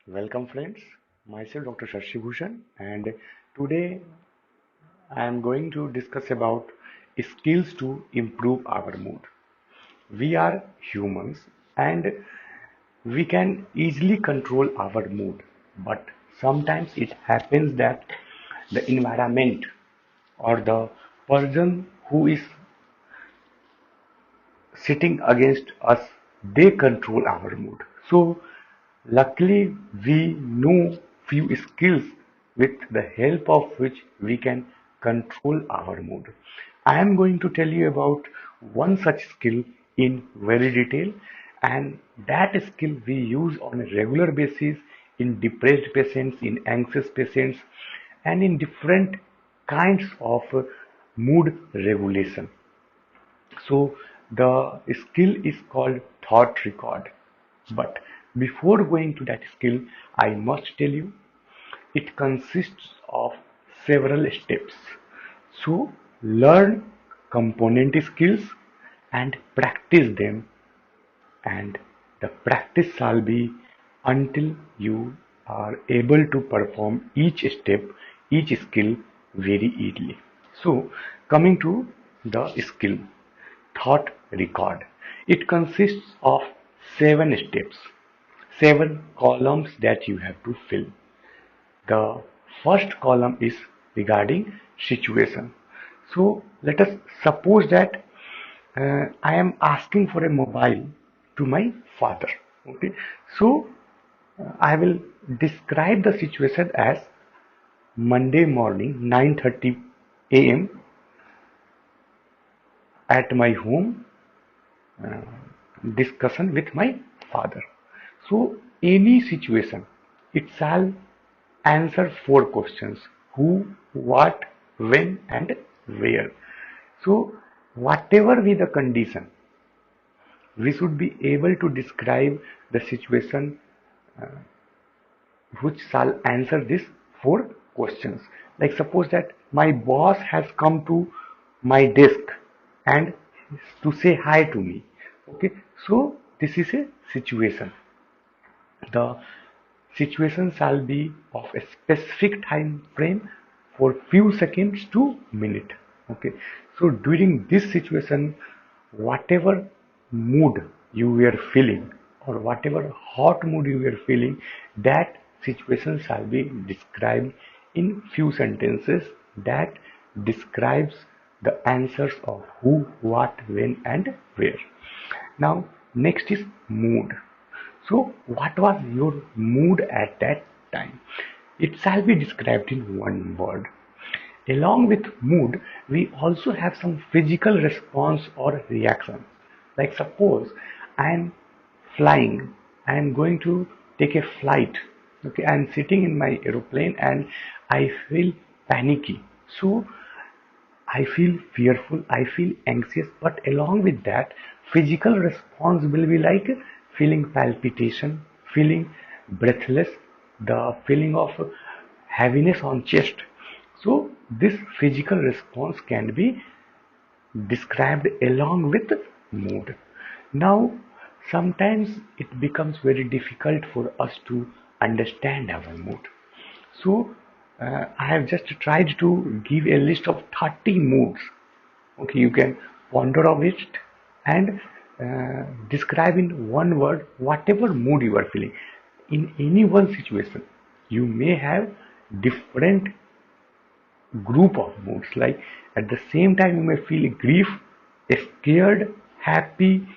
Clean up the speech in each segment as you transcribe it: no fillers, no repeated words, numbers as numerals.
Welcome friends, myself Dr. Shashi Bhushan, and today I am going to discuss about skills to improve our mood. We are humans and we can easily control our mood, but sometimes it happens that the environment or the person who is sitting against us, they control our mood. So luckily we know few skills with the help of which we can control our mood. I am going to tell you about one such skill in very detail, and that skill we use on a regular basis in depressed patients, in anxious patients, and in different kinds of mood regulation. So the skill is called thought record. But before going to that skill, I must tell you it consists of several steps. So learn component skills and practice them, and the practice shall be until you are able to perform each step, each skill very easily. So, coming to the skill, thought record. It consists of 7 steps, 7 columns that you have to fill. The first column is regarding situation. So, let us suppose that I am asking for a mobile to my father. Okay, so I will describe the situation as Monday morning 9:30 a.m. at my home, discussion with my father. So, any situation, it shall answer 4 questions: who, what, when, and where. So, whatever be the condition, we should be able to describe the situation which shall answer these 4 questions. Like, suppose that my boss has come to my desk and to say hi to me. Okay, so this is a situation. The situation shall be of a specific time frame for few seconds to minute. Okay, so during this situation, whatever mood you were feeling or whatever hot mood you were feeling, that situation shall be described in few sentences that describes the answers of who, what, when, and where. Now, next is mood. So, what was your mood at that time? It shall be described in one word. Along with mood, we also have some physical response or reaction. Like, suppose I am flying, I am going to take a flight. Okay, I am sitting in my aeroplane and I feel panicky. So I feel fearful, I feel anxious, but along with that, physical response will be like feeling palpitation, feeling breathless, the feeling of heaviness on chest. So this physical response can be described along with mood. Now, sometimes it becomes very difficult for us to understand our mood. So, I have just tried to give a list of 30 moods. Okay, you can ponder on it and describe in one word whatever mood you are feeling. In any one situation, you may have different group of moods. Like, at the same time, you may feel grief, scared, happy,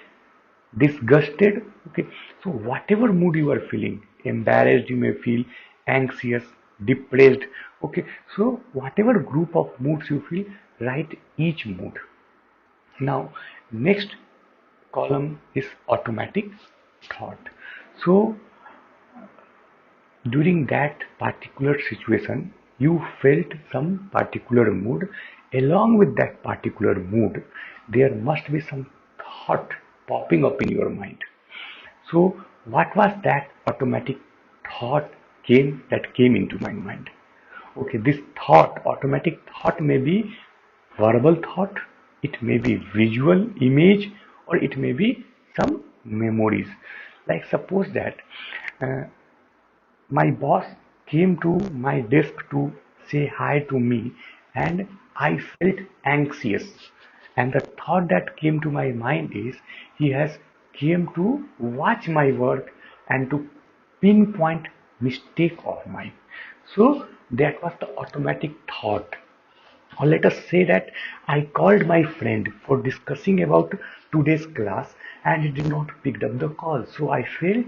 disgusted. Okay, so whatever mood you are feeling, embarrassed, you may feel anxious, depressed. Okay, so whatever group of moods you feel, write each mood. Now, next column is automatic thought. So during that particular situation, you felt some particular mood. Along with that particular mood, there must be some thought popping up in your mind. So, what was that automatic thought came into my mind? Okay, this thought, automatic thought, may be verbal thought, it may be visual image, or it may be some memories. Like, suppose that uh, my boss came to my desk to say hi to me, and I felt anxious. And the thought that came to my mind is he has came to watch my work and to pinpoint mistake of mine. So that was the automatic thought. Or let us say that I called my friend for discussing about today's class and he did not pick up the call. So I felt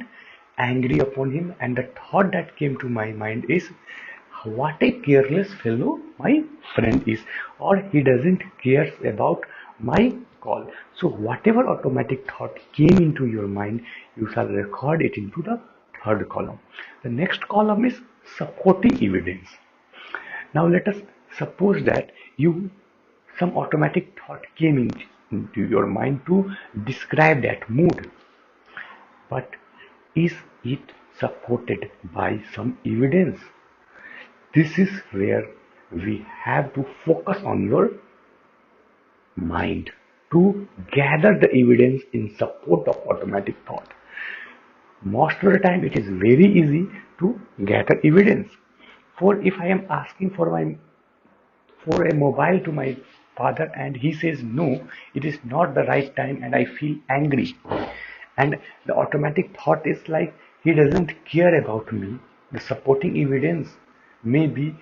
angry upon him, and the thought that came to my mind is what a careless fellow my friend is, or he doesn't care about my call. So whatever automatic thought came into your mind, you shall record it into the third column. The next column is supporting evidence. Now let us suppose that you some automatic thought came into your mind to describe that mood, but is it supported by some evidence? This is where we have to focus on your mind to gather the evidence in support of automatic thought. Most of the time it is very easy to gather evidence. For if I am asking for a mobile to my father and he says no, it is not the right time, and I feel angry, and the automatic thought is like he doesn't care about me. The supporting evidence may be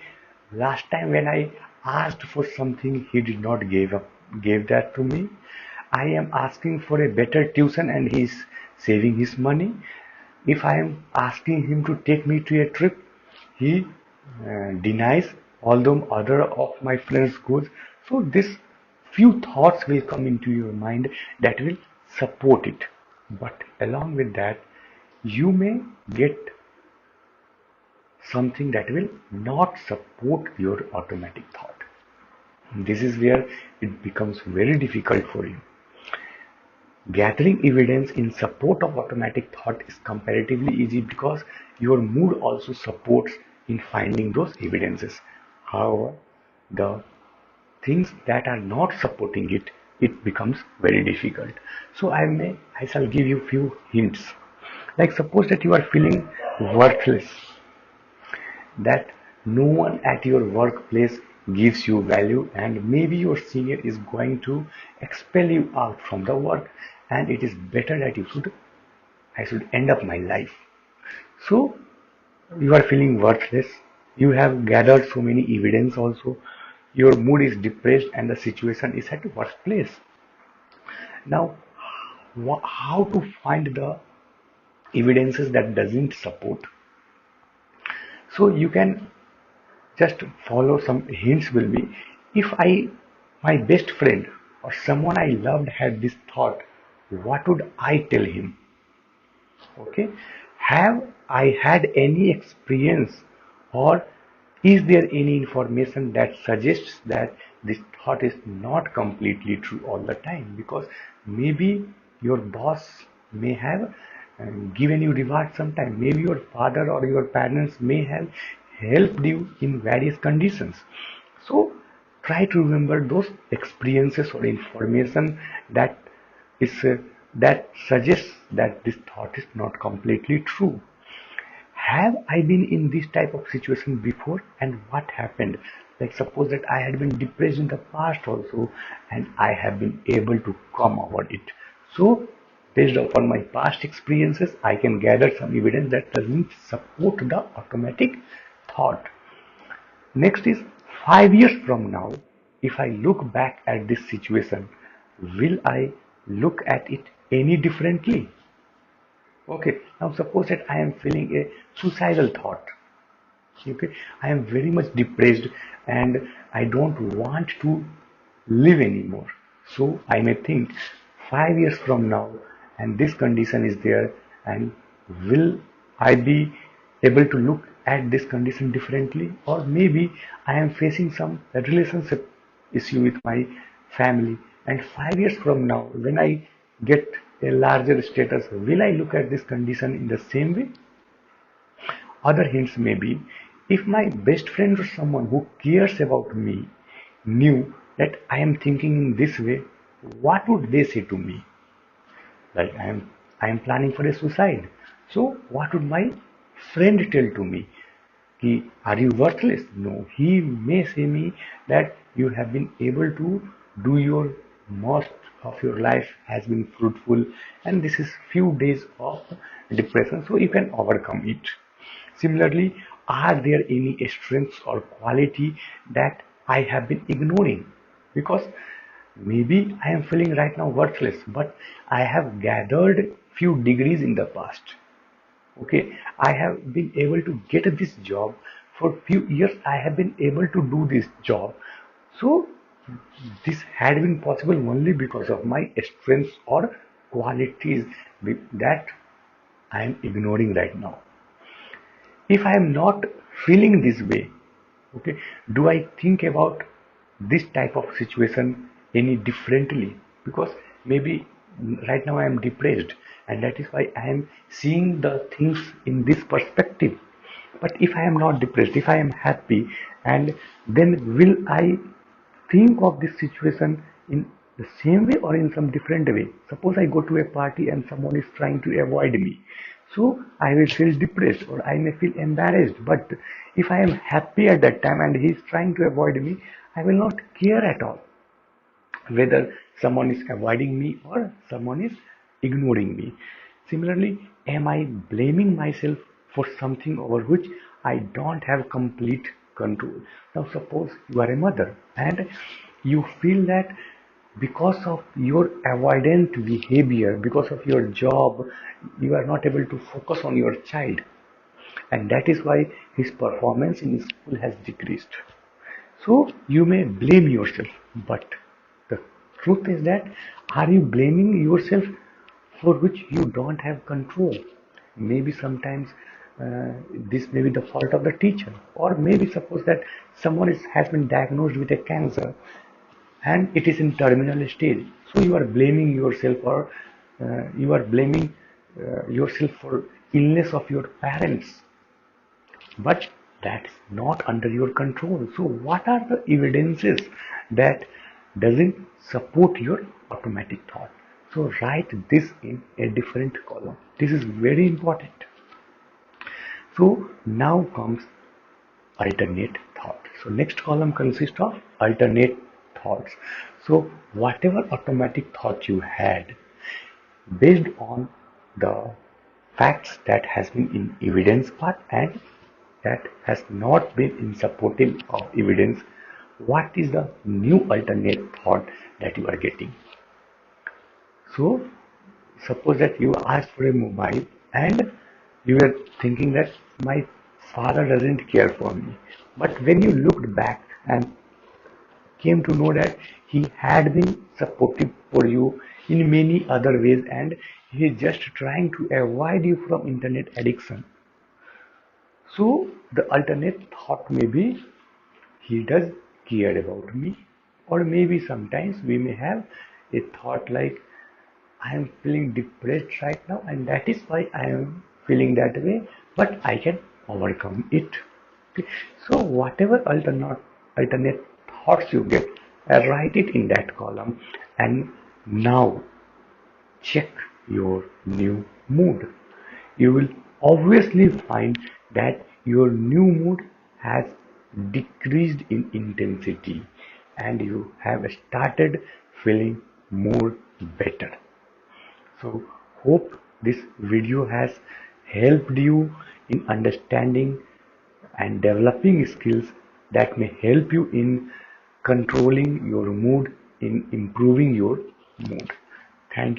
last time when I asked for something he did not gave that to me. I am asking for a better tuition and he is saving his money. If I am asking him to take me to a trip, he denies all the other of my friends goes. So this few thoughts will come into your mind that will support it. But along with that, you may get something that will not support your automatic thought. This is where it becomes very difficult for you. Gathering evidence in support of automatic thought is comparatively easy because your mood also supports in finding those evidences. However, the things that are not supporting it, it becomes very difficult. So I shall give you few hints. Like suppose that you are feeling worthless, that no one at your workplace gives you value, and maybe your senior is going to expel you out from the work, and it is better that I should end up my life. So you are feeling worthless, you have gathered so many evidence also, your mood is depressed and the situation is at workplace. Now how to find the evidences that doesn't support? So you can just follow some hints will be, if my best friend or someone I loved had this thought, what would I tell him? Okay, have I had any experience, or is there any information that suggests that this thought is not completely true all the time? Because maybe your boss may have given you reward sometime, maybe your father or your parents may have helped you in various conditions. So try to remember those experiences or information that is that suggests that this thought is not completely true. Have I been in this type of situation before, and what happened? Like suppose that I had been depressed in the past also, and I have been able to come over it. So based upon my past experiences, I can gather some evidence that doesn't support the automatic thought. Next is 5 years from now, if I look back at this situation, will I look at it any differently? Okay, now suppose that I am feeling a suicidal thought. Okay, I am very much depressed and I don't want to live anymore. So I may think 5 years from now, and this condition is there, and will I be able to look at this condition differently? Or maybe I am facing some relationship issue with my family, and 5 years from now, when I get a larger status, will I look at this condition in the same way? Other hints may be, if my best friend or someone who cares about me knew that I am thinking in this way, what would they say to me? Like I am planning for a suicide. So what would my friend tell to me, are you worthless? No, he may say me that you have been able to do your most of your life has been fruitful, and this is few days of depression, so you can overcome it. Similarly, are there any strengths or quality that I have been ignoring? Because maybe I am feeling right now worthless, but I have gathered few degrees in the past. Okay, I have been able to get this job for few years. I have been able to do this job. So this had been possible only because of my strengths or qualities that I am ignoring right now. If I am not feeling this way, okay, do I think about this type of situation any differently? Because maybe right now I am depressed, and that is why I am seeing the things in this perspective. But if I am not depressed, if I am happy, and then will I think of this situation in the same way or in some different way? Suppose I go to a party and someone is trying to avoid me. So I will feel depressed or I may feel embarrassed. But if I am happy at that time and he is trying to avoid me, I will not care at all whether someone is avoiding me or someone is ignoring me. Similarly, am I blaming myself for something over which I don't have complete control? Now, suppose you are a mother and you feel that because of your avoidant behavior, because of your job, you are not able to focus on your child, and that is why his performance in school has decreased. So you may blame yourself, but the truth is that are you blaming yourself for which you don't have control? Maybe sometimes this may be the fault of the teacher, or maybe suppose that has been diagnosed with a cancer and it is in terminal stage. So you are blaming yourself, or you are blaming yourself for illness of your parents, but that's not under your control. So what are the evidences that doesn't support your automatic thought? So write this in a different column. This is very important. So now comes alternate thought. So next column consists of alternate thoughts. So whatever automatic thought you had based on the facts that has been in evidence part and that has not been in supportive of evidence, what is the new alternate thought that you are getting? So suppose that you asked for a mobile and you were thinking that my father doesn't care for me, but when you looked back and came to know that he had been supportive for you in many other ways and he is just trying to avoid you from internet addiction. So the alternate thought may be he does care about me, or maybe sometimes we may have a thought like I am feeling depressed right now and that is why I am feeling that way, but I can overcome it. Okay. So whatever alternate thoughts you get, write it in that column, and now check your new mood. You will obviously find that your new mood has decreased in intensity and you have started feeling more better. So hope this video has helped you in understanding and developing skills that may help you in controlling your mood, in improving your mood. Thank you.